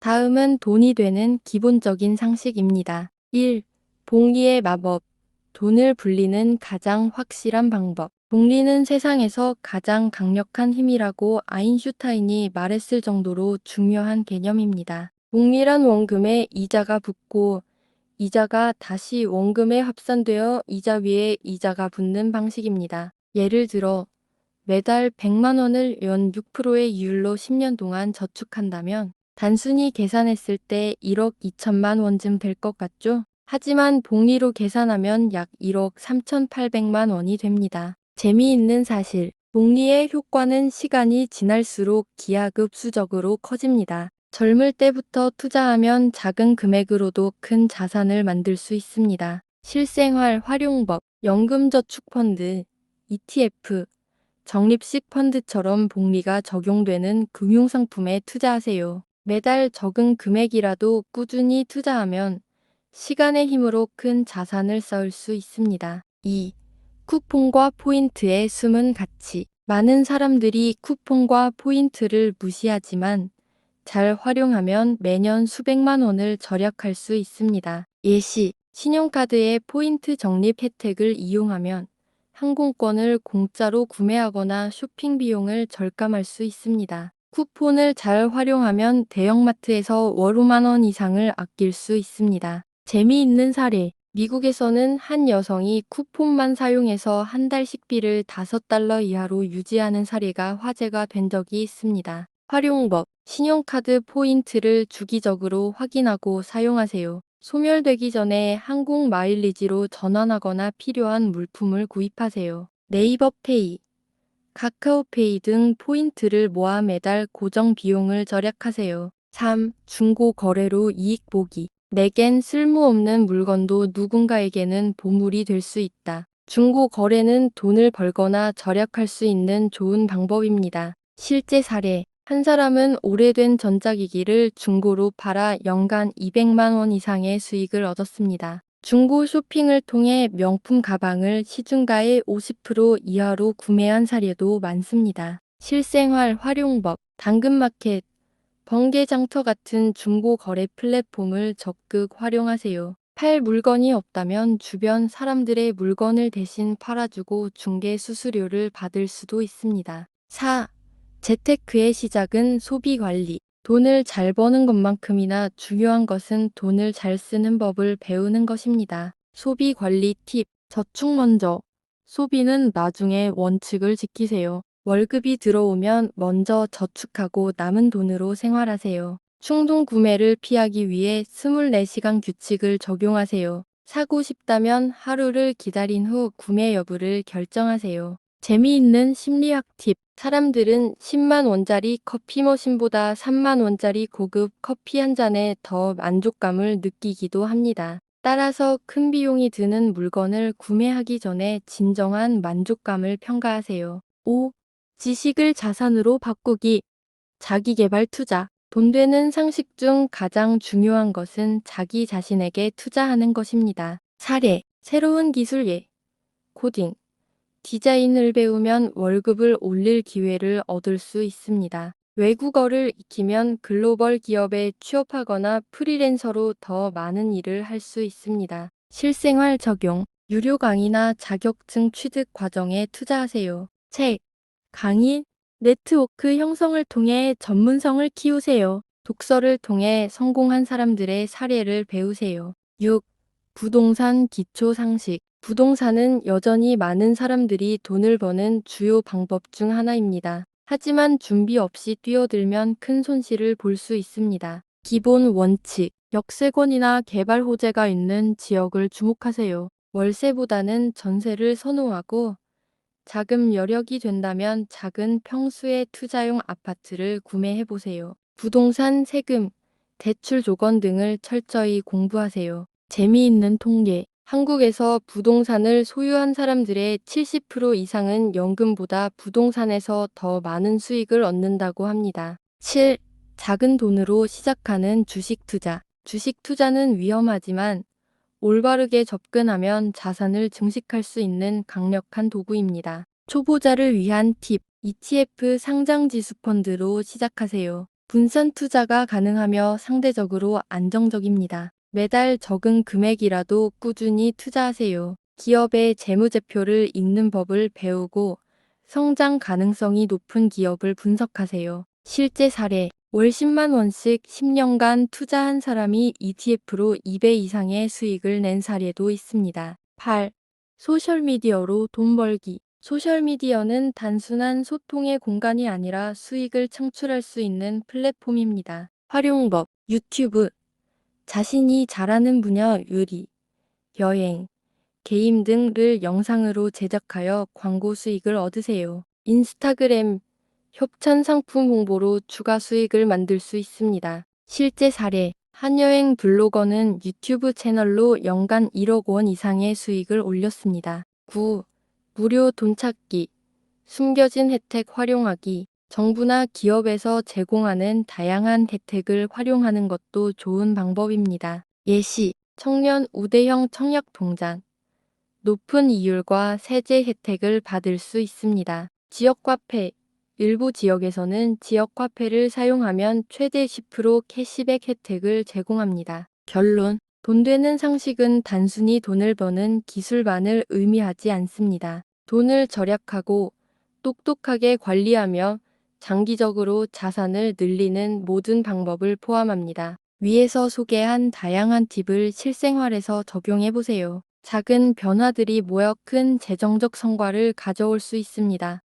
다음은 돈이 되는 기본적인 상식입니다. 1. 복리의 마법. 돈을 불리는 가장 확실한 방법. 복리는 세상에서 가장 강력한 힘이라고 아인슈타인이 말했을 정도로 중요한 개념입니다. 복리란 원금에 이자가 붙고 이자가 다시 원금에 합산되어 이자 위에 이자가 붙는 방식입니다. 예를 들어 매달 100만 원을 연 6%의 이율로 10년 동안 저축한다면 단순히 계산했을 때 1억 2천만 원쯤 될 것 같죠? 하지만 복리로 계산하면 약 1억 3,800만 원이 됩니다. 재미있는 사실, 복리의 효과는 시간이 지날수록 기하급수적으로 커집니다. 젊을 때부터 투자하면 작은 금액으로도 큰 자산을 만들 수 있습니다. 실생활 활용법, 연금저축펀드, ETF, 적립식 펀드처럼 복리가 적용되는 금융상품에 투자하세요. 매달 적은 금액이라도 꾸준히 투자하면 시간의 힘으로 큰 자산을 쌓을 수 있습니다. 2. 쿠폰과 포인트의 숨은 가치. 많은 사람들이 쿠폰과 포인트를 무시하지만 잘 활용하면 매년 수백만 원을 절약할 수 있습니다. 예시, 신용카드의 포인트 적립 혜택을 이용하면 항공권을 공짜로 구매하거나 쇼핑 비용을 절감할 수 있습니다. 쿠폰을 잘 활용하면 대형마트에서 월 5만 원 이상을 아낄 수 있습니다. 재미있는 사례. 미국에서는 한 여성이 쿠폰만 사용해서 한 달 식비를 $5 이하로 유지하는 사례가 화제가 된 적이 있습니다. 활용법. 신용카드 포인트를 주기적으로 확인하고 사용하세요. 소멸되기 전에 항공 마일리지로 전환하거나 필요한 물품을 구입하세요. 네이버 페이, 카카오페이 등 포인트를 모아 매달 고정 비용을 절약하세요. 3. 중고 거래로 이익 보기. 내겐 쓸모없는 물건도 누군가에게는 보물이 될 수 있다. 중고 거래는 돈을 벌거나 절약할 수 있는 좋은 방법입니다. 실제 사례. 한 사람은 오래된 전자기기를 중고로 팔아 연간 200만 원 이상의 수익을 얻었습니다. 중고 쇼핑을 통해 명품 가방을 시중가의 50% 이하로 구매한 사례도 많습니다. 실생활 활용법, 당근마켓, 번개장터 같은 중고 거래 플랫폼을 적극 활용하세요. 팔 물건이 없다면 주변 사람들의 물건을 대신 팔아주고 중개 수수료를 받을 수도 있습니다. 4. 재테크의 시작은 소비 관리. 돈을 잘 버는 것만큼이나 중요한 것은 돈을 잘 쓰는 법을 배우는 것입니다. 소비 관리 팁. 저축 먼저. 소비는 나중에 원칙을 지키세요. 월급이 들어오면 먼저 저축하고 남은 돈으로 생활하세요. 충동 구매를 피하기 위해 24시간 규칙을 적용하세요. 사고 싶다면 하루를 기다린 후 구매 여부를 결정하세요. 재미있는 심리학 팁. 사람들은 10만 원짜리 커피 머신보다 3만 원짜리 고급 커피 한 잔에 더 만족감을 느끼기도 합니다. 따라서 큰 비용이 드는 물건을 구매하기 전에 진정한 만족감을 평가하세요. 5. 지식을 자산으로 바꾸기. 자기계발 투자. 돈 되는 상식 중 가장 중요한 것은 자기 자신에게 투자하는 것입니다. 사례. 새로운 기술 코딩, 디자인을 배우면 월급을 올릴 기회를 얻을 수 있습니다. 외국어를 익히면 글로벌 기업에 취업하거나 프리랜서로 더 많은 일을 할 수 있습니다. 실생활 적용, 유료 강의나 자격증 취득 과정에 투자하세요. 책, 강의, 네트워크 형성을 통해 전문성을 키우세요. 독서를 통해 성공한 사람들의 사례를 배우세요. 6. 부동산 기초 상식. 부동산은 여전히 많은 사람들이 돈을 버는 주요 방법 중 하나입니다. 하지만 준비 없이 뛰어들면 큰 손실을 볼 수 있습니다. 기본 원칙. 역세권이나 개발 호재가 있는 지역을 주목하세요. 월세보다는 전세를 선호하고 자금 여력이 된다면 작은 평수의 투자용 아파트를 구매해 보세요. 부동산 세금, 대출 조건 등을 철저히 공부하세요. 재미있는 통계. 한국에서 부동산을 소유한 사람들의 70% 이상은 연금보다 부동산에서 더 많은 수익을 얻는다고 합니다. 7. 작은 돈으로 시작하는 주식 투자. 주식 투자는 위험하지만 올바르게 접근하면 자산을 증식할 수 있는 강력한 도구입니다. 초보자를 위한 팁. ETF 상장지수 펀드로 시작하세요. 분산 투자가 가능하며 상대적으로 안정적입니다. 매달 적은 금액이라도 꾸준히 투자하세요. 기업의 재무제표를 읽는 법을 배우고 성장 가능성이 높은 기업을 분석하세요. 실제 사례, 월 10만 원씩 10년간 투자한 사람이 ETF로 2배 이상의 수익을 낸 사례도 있습니다. 8. 소셜미디어로 돈 벌기. 소셜미디어는 단순한 소통의 공간이 아니라 수익을 창출할 수 있는 플랫폼입니다. 활용법, 유튜브, 자신이 잘하는 분야 요리, 여행, 게임 등을 영상으로 제작하여 광고 수익을 얻으세요. 인스타그램, 협찬 상품 홍보로 추가 수익을 만들 수 있습니다. 실제 사례, 한 여행 블로거는 유튜브 채널로 연간 1억 원 이상의 수익을 올렸습니다. 9. 무료 돈 찾기, 숨겨진 혜택 활용하기. 정부나 기업에서 제공하는 다양한 혜택을 활용하는 것도 좋은 방법입니다. 예시, 청년 우대형 청약통장. 높은 이율과 세제 혜택을 받을 수 있습니다. 지역화폐. 일부 지역에서는 지역화폐를 사용하면 최대 10% 캐시백 혜택을 제공합니다. 결론. 돈 되는 상식은 단순히 돈을 버는 기술만을 의미하지 않습니다. 돈을 절약하고 똑똑하게 관리하며 장기적으로 자산을 늘리는 모든 방법을 포함합니다. 위에서 소개한 다양한 팁을 실생활에서 적용해 보세요. 작은 변화들이 모여 큰 재정적 성과를 가져올 수 있습니다.